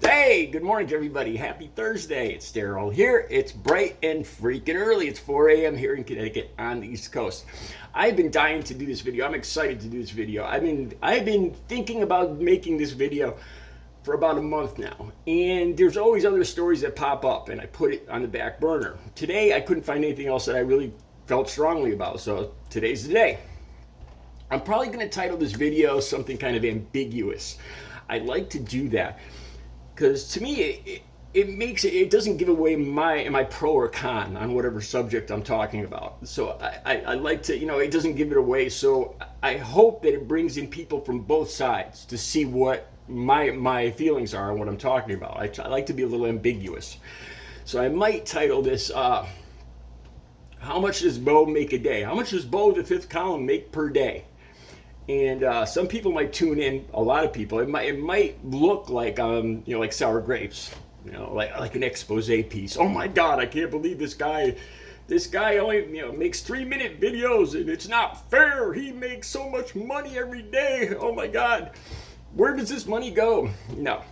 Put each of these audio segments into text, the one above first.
Hey, good morning to everybody. Happy Thursday. It's Daryl here. It's bright and freaking early. It's 4 a.m. here in Connecticut on the East Coast. I've been dying to do this video. I'm excited to do this video. I've been thinking about making this video for about a month now. And there's always other stories that pop up and I put it on the back burner. Today I couldn't find anything else that I really felt strongly about. So today's the day. I'm probably going to title this video something kind of ambiguous. I like to do that because to me it doesn't give away am I pro or con on whatever subject I'm talking about. So I like to, it doesn't give it away. So I hope that it brings in people from both sides to see what my feelings are on what I'm talking about. I like to be a little ambiguous. So I might title this how much does Beau make a day? How much does Beau, the fifth column, make per day? And some people might tune in. A lot of people. It might look like like sour grapes. Like an expose piece. Oh my God! I can't believe this guy. This guy only makes 3-minute videos, and it's not fair. He makes so much money every day. Oh my God! Where does this money go?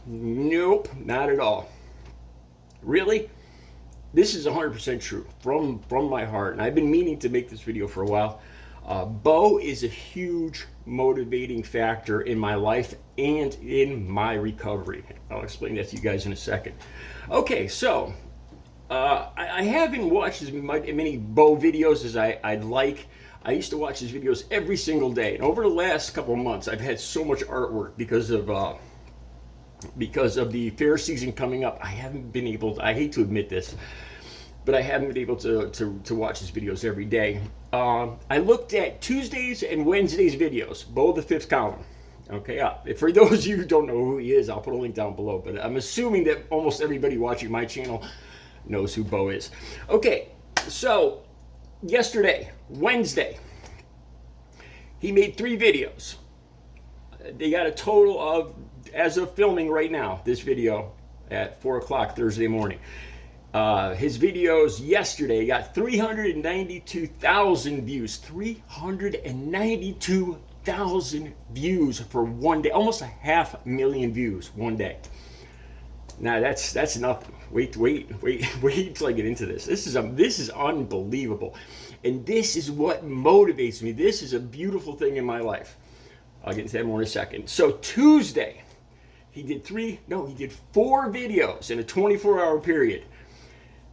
Nope, not at all. Really? This is 100% true from my heart, and I've been meaning to make this video for a while. Beau is a huge motivating factor in my life and in my recovery. I'll explain that to you guys in a second. Okay, so I haven't watched as many Beau videos as I'd like. I used to watch his videos every single day, and over the last couple of months, I've had so much artwork because of the fair season coming up. I haven't been able to, I hate to admit this, but I haven't been able to watch his videos every day. I looked at Tuesdays and Wednesdays videos, Beau the fifth column. Okay, for those of you who don't know who he is, I'll put a link down below, but I'm assuming that almost everybody watching my channel knows who Beau is. Okay, so yesterday, Wednesday, he made 3 videos. They got a total of, as of filming right now, this video at 4 o'clock Thursday morning. His videos yesterday got 392,000 views. 392,000 views for one day. Almost 500,000 views one day. Now that's nothing. Wait till I get into this. This is unbelievable. And this is what motivates me. This is a beautiful thing in my life. I'll get into that more in a second. So Tuesday, he did 4 videos in a 24-hour period.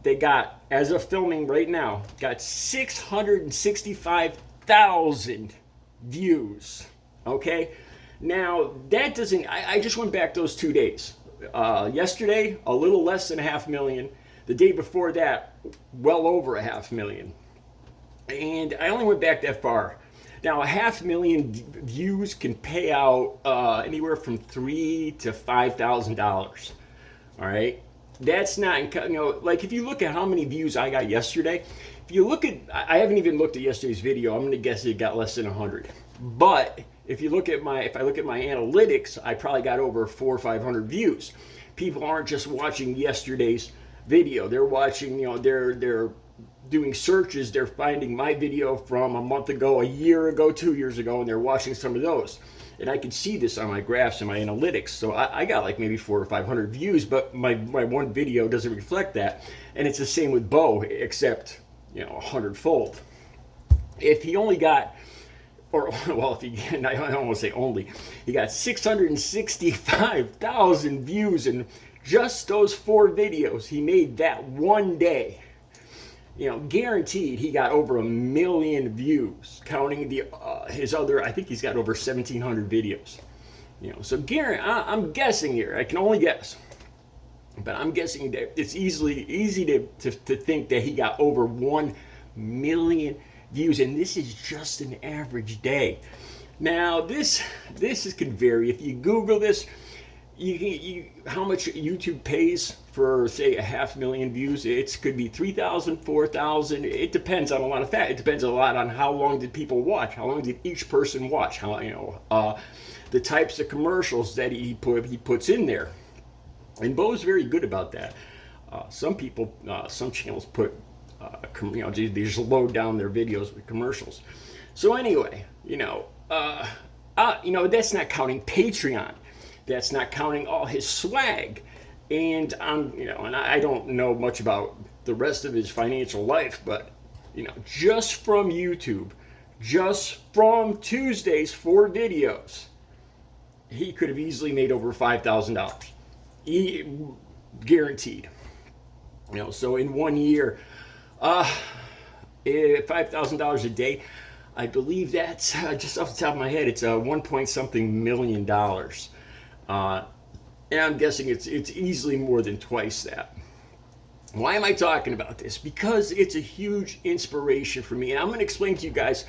They got, as of filming right now, got 665,000 views. Okay? Now, that doesn't, I just went back those 2 days. Yesterday, a little less than 500,000. The day before that, well over 500,000. And I only went back that far. Now, 500,000 views can pay out anywhere from $3,000 to $5,000. All right? That's not, like if you look at how many views I got yesterday, if you look at, I haven't even looked at yesterday's video, I'm going to guess it got less than 100. But if I look at my analytics, I probably got over 400 or 500 views. People aren't just watching yesterday's video. They're watching, they're doing searches. They're finding my video from a month ago, a year ago, 2 years ago, and they're watching some of those. And I can see this on my graphs and my analytics. So I got like maybe 400 or 500 views, but my one video doesn't reflect that. And it's the same with Beau, except, 100-fold. If he only got, I don't want to say only, he got 665,000 views in just those 4 videos he made that one day. Guaranteed he got over 1 million views, counting his other, I think he's got over 1,700 videos. So I'm guessing here, I can only guess, but I'm guessing that it's easy to think that he got over 1 million views, and this is just an average day. Now, this can vary. If you Google this, how much YouTube pays for, say, 500,000 views. It could be 3,000, 4,000. It depends on a lot of factors. It depends a lot on how long did people watch. How long did each person watch? The types of commercials that he puts in there. And Beau's very good about that. Some channels put, they just load down their videos with commercials. So anyway, that's not counting Patreon. That's not counting all his swag. And and I don't know much about the rest of his financial life, but just from YouTube, just from Tuesday's 4 videos, he could have easily made over $5,000. Guaranteed. So in 1 year, $5,000 a day, I believe that's just off the top of my head, it's a 1 point something million dollars. And I'm guessing it's easily more than twice that. Why am I talking about this? Because it's a huge inspiration for me. And I'm going to explain to you guys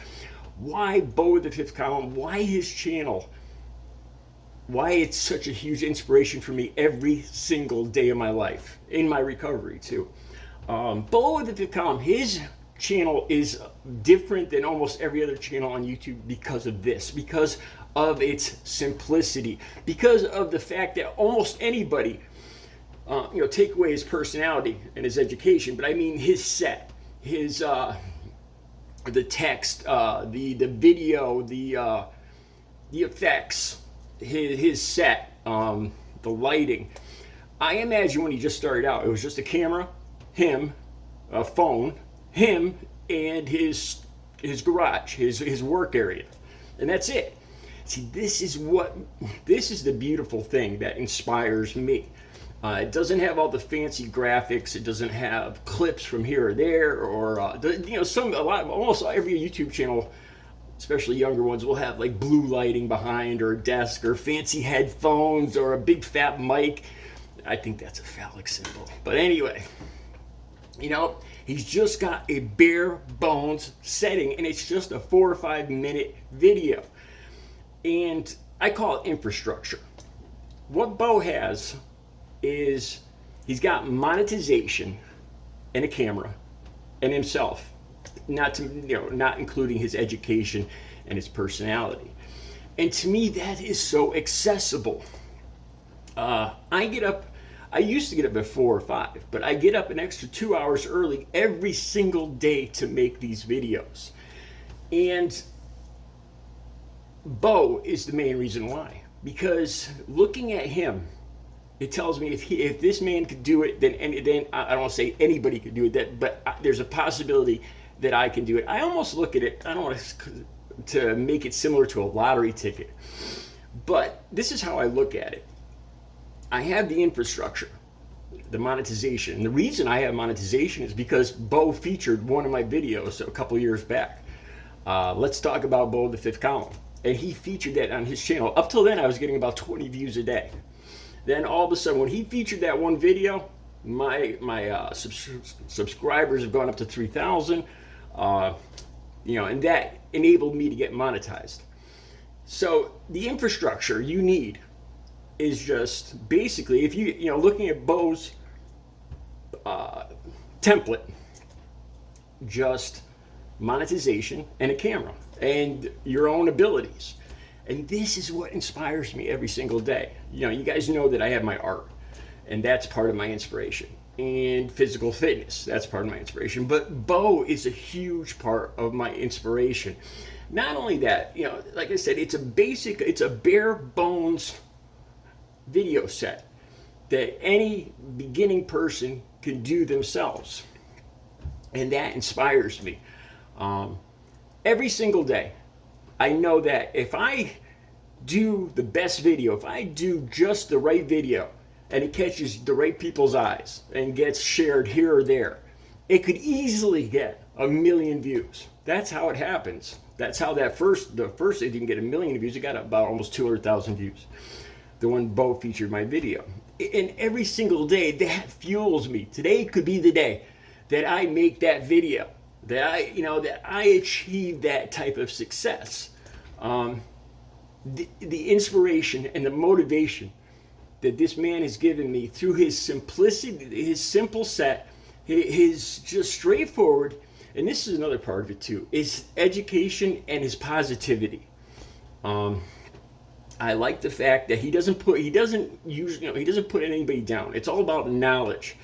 why Beau the Fifth Column, why his channel, why it's such a huge inspiration for me every single day of my life, in my recovery too. Beau the Fifth Column, his channel is different than almost every other channel on YouTube because of this, because of its simplicity, because of the fact that almost anybody, take away his personality and his education, but I mean his set, his the text, the video, the effects, his set, the lighting. I imagine when he just started out, it was just a camera, him, a phone, him, and his garage, his work area, and that's it. See, this is the beautiful thing that inspires me. It doesn't have all the fancy graphics. It doesn't have clips from here or there, or almost every YouTube channel, especially younger ones, will have like blue lighting behind, or a desk, or fancy headphones, or a big fat mic. I think that's a phallic symbol. But anyway, he's just got a bare bones setting, and it's just a 4 or 5 minute video. And I call it infrastructure. What Beau has is he's got monetization and a camera and himself, not including his education and his personality. And to me, that is so accessible. I used to get up at 4 or 5, but I get up an extra 2 hours early every single day to make these videos. And Beau is the main reason why, because looking at him, it tells me if this man could do it, then I don't want to say anybody could do it, but there's a possibility that I can do it. I almost look at it, I don't want to make it similar to a lottery ticket, but this is how I look at it. I have the infrastructure, the monetization. And the reason I have monetization is because Beau featured one of my videos a couple years back. Let's talk about Beau the Fifth Column. And he featured that on his channel. Up till then, I was getting about 20 views a day. Then all of a sudden, when he featured that one video, my subscribers have gone up to 3,000. And that enabled me to get monetized. So the infrastructure you need is just basically, if looking at Beau's template, just monetization and a camera and your own abilities. And this is what inspires me every single day. You guys know that I have my art, and that's part of my inspiration. And physical fitness, that's part of my inspiration. But Beau is a huge part of my inspiration. Not only that, like I said, it's a bare bones video set that any beginning person can do themselves. And that inspires me. Every single day, I know that if I do the best video, if I do just the right video, and it catches the right people's eyes and gets shared here or there, it could easily get 1 million views. That's how it happens. That's how the first it didn't get 1 million views, it got about almost 200,000 views. The one Beau featured my video. And every single day, that fuels me. Today could be the day that I make that video, that I achieve that type of success. The inspiration and the motivation that this man has given me through his simplicity, his simple set, his just straightforward, and this is another part of it too, is education and his positivity. I like the fact that he doesn't put anybody down. It's all about knowledge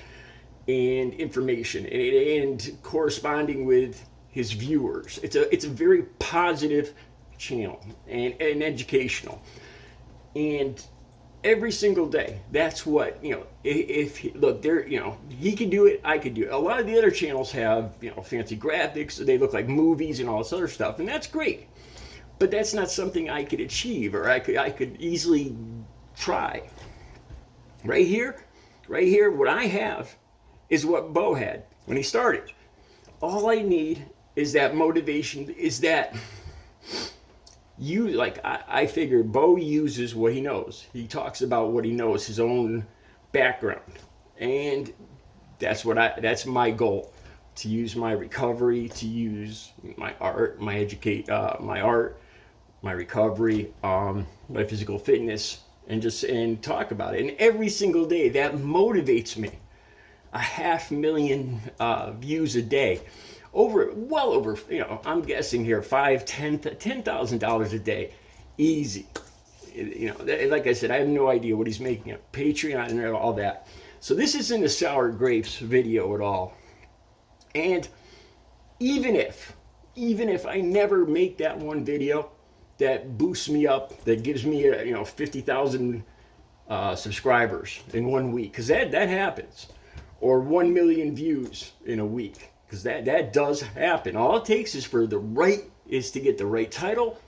and information and corresponding with his viewers. It's a very positive channel and educational. And every single day. That's what, look, there, he can do it, I could do it. A lot of the other channels have, fancy graphics, they look like movies and all this other stuff, and that's great. But that's not something I could achieve, or I could easily try. Right here, what I have is what Beau had when he started. All I need is that motivation, is that I figured Beau uses what he knows. He talks about what he knows, his own background. And that's my goal, to use my recovery, to use my art, my recovery, my physical fitness, and talk about it. And every single day that motivates me. 500,000 views a day. Well over, I'm guessing here, $10,000 a day, easy. Like I said, I have no idea what he's making on Patreon and all that. So this isn't a sour grapes video at all. And even if I never make that one video that boosts me up, that gives me 50,000 subscribers in 1 week, because that happens, or 1 million views in a week. Because that does happen. All it takes is to get the right title,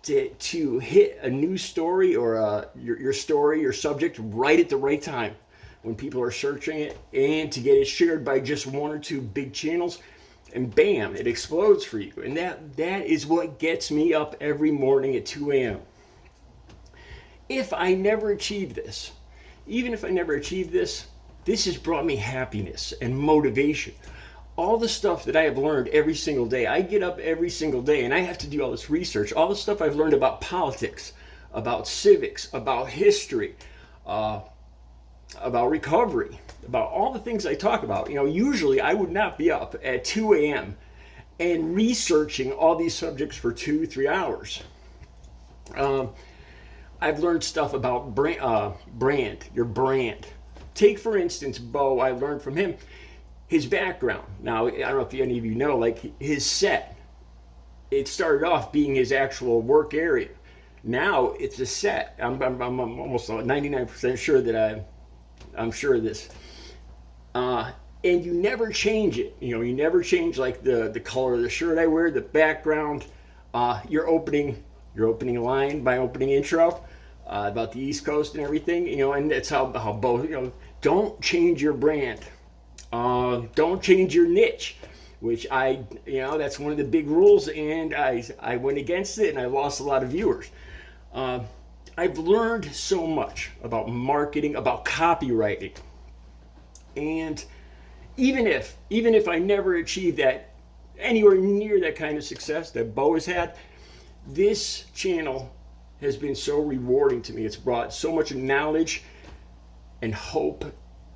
to hit a news story or your story, your subject, right at the right time when people are searching it, and to get it shared by just 1 or 2 big channels, and bam, it explodes for you. And that is what gets me up every morning at 2 a.m. If I never achieve this, even if I never achieve this, this has brought me happiness and motivation. All the stuff that I have learned every single day. I get up every single day and I have to do all this research. All the stuff I've learned about politics, about civics, about history, about recovery, about all the things I talk about. Usually I would not be up at 2 a.m. and researching all these subjects for 2-3 hours. I've learned stuff about your brand. Take, for instance, Beau. I learned from him his background. Now, I don't know if any of you know, like his set, it started off being his actual work area. Now it's a set. I'm almost 99% sure that I'm sure of this. And you never change it. You never change like the color of the shirt I wear, the background, your opening line, my opening intro about the East Coast and everything. And that's how Beau. Don't change your brand. Don't change your niche, which that's one of the big rules, and I went against it and I lost a lot of viewers. I've learned so much about marketing, about copywriting, and even if I never achieve that, anywhere near that kind of success that Beau has had, this channel has been so rewarding to me. It's brought so much knowledge and hope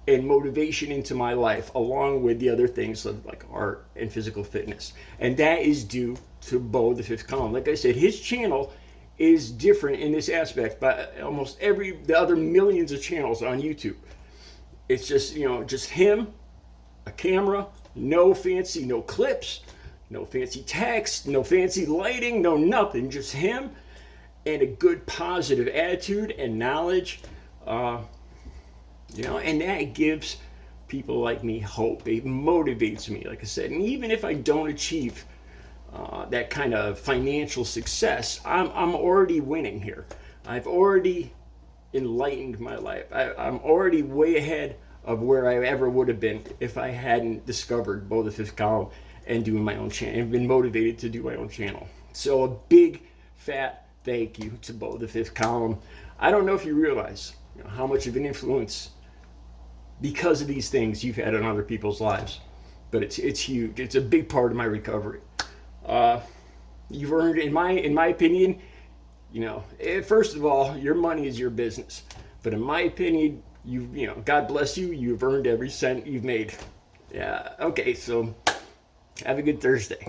and motivation into my life, along with the other things like art and physical fitness. And that is due to Beau the Fifth Column. Like I said, his channel is different in this aspect by almost the other millions of channels on YouTube. It's just him, a camera, no clips, no fancy text, no fancy lighting, no nothing, just him and a good positive attitude and knowledge. And that gives people like me hope. It motivates me, like I said. And even if I don't achieve that kind of financial success, I'm already winning here. I've already enlightened my life. I'm already way ahead of where I ever would have been if I hadn't discovered Beau the Fifth Column and doing my own channel, and been motivated to do my own channel. So a big, fat thank you to Beau the Fifth Column. I don't know if you realize how much of an influence, because of these things, you've had on other people's lives, but it's huge. It's a big part of my recovery. You've earned, in my opinion, first of all, your money is your business, but in my opinion, God bless you. You've earned every cent you've made. Yeah. Okay. So have a good Thursday.